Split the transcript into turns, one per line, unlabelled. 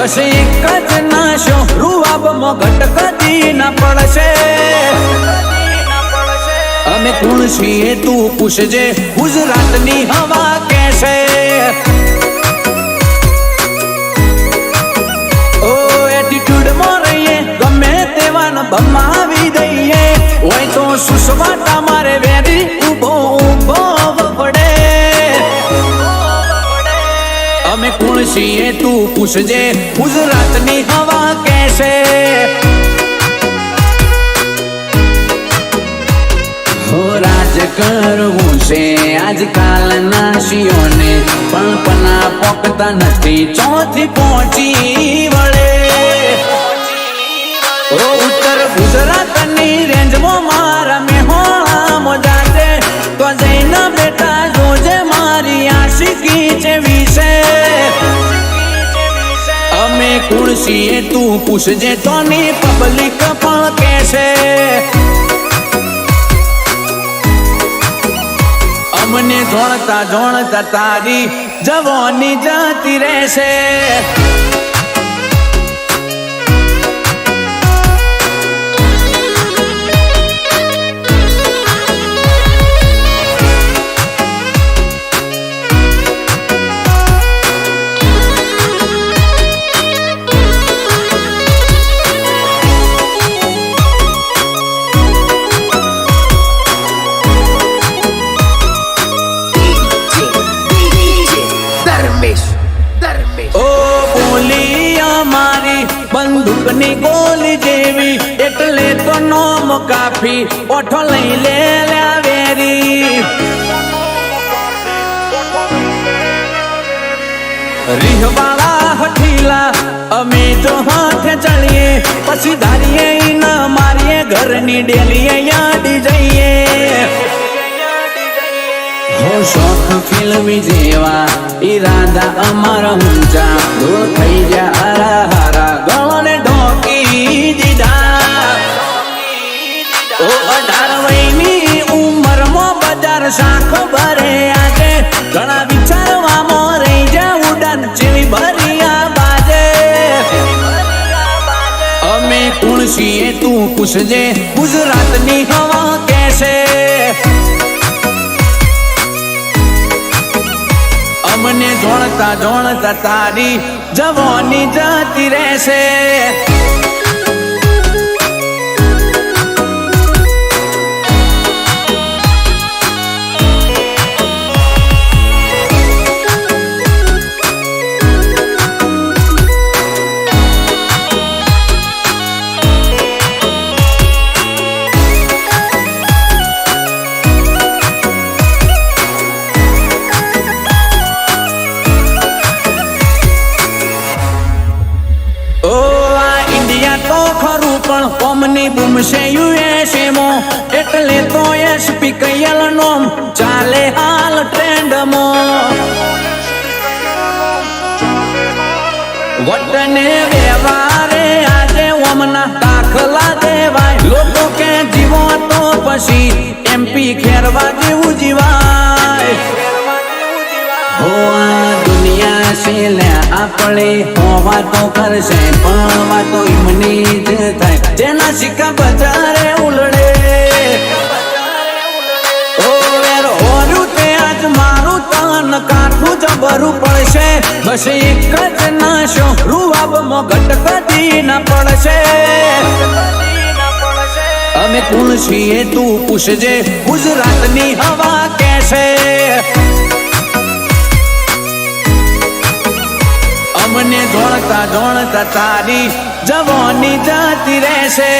બસ એક જ નાશો રૂવાબમાં ઘટ કદી ના પડશે અમે કોણ છીએ તું પૂછજે ગુજરાતની હવા કેશે ઓ એટીટ્યુડમાં રહીએ ગમે તેવાને ભમાવી દઈએ હોય તો સુસવાટા મારે વેરી ઊભો પડે અમે કોણ છીએ તું પૂછજે ગુજરાતની હવા કેશે રાજ કરવું છે આજકાલના શિયોને પણ પના પોકતા નથી ચોથી પહોંચી વળે ઉત્તર ગુજરાતની રેન્જમાં મારા મેહોણામાં જાતે તો જઈને બેટા જોજે મારી આશિકી છે વિશે અમે કોણ છીએ તું પૂછજે તોની પબ્લિક પણ કહેશે અમને જોણતા તારી જવાની જતી રહેશે બંદૂકની ગોલી જેવી એટલે તો નોમ કાફી ઓઠો લઈ લે વેરી રીહવાળા હઠીલા અમે જો હાથે ચડીએ પછી ધારીએ ન મારીએ ઘરની ડેલીએ યાડી જઈએ હો શોખ ફિલ્મી જેવા ઈરાદા અમારા ઊંચા દૂર થઈ ગયા હારા હારા ગળોને ઢોકી દીધા ઓ 18 વયની ઉંમરમાં બજાર શાખ ભરે આજે ઘણા વિચારવામાં રહી જાય ઉડાન જેવી ભરિયા બાજે અમે કોણ છીએ તું પૂછજે ગુજરાતની હવા કેશે અમને જોણતા તારી જવાની જતી રહેશે કોમની બૂમ છે યુએસએ માં એટલે તો એસપી કયલ નોમ ચાલે હાલ ટ્રેન્ડમાં વટને વ્યવહારે આજે ઓમના દાખલા દેવાય લોકો કે જીવો તો પછી એમપી ખેરવા જેવું જીવાય હો આ દુનિયા છે લે આપણે હોવા તો કરશે પણ વાતો એમની જ થાય જેના સિક્કા બજારે ઉલડે ઓ વેર હોર્યું તે આજ મારું તન કાઠું જબરું પડશે બસ એક જ નાશો રૂવાબમાં ઘટ કદી ના પડશે અમે કોણ છીએ તું પૂછજે ગુજરાતની હવા કેશે અમને જોણતા તારી જવાની જતી રહેશે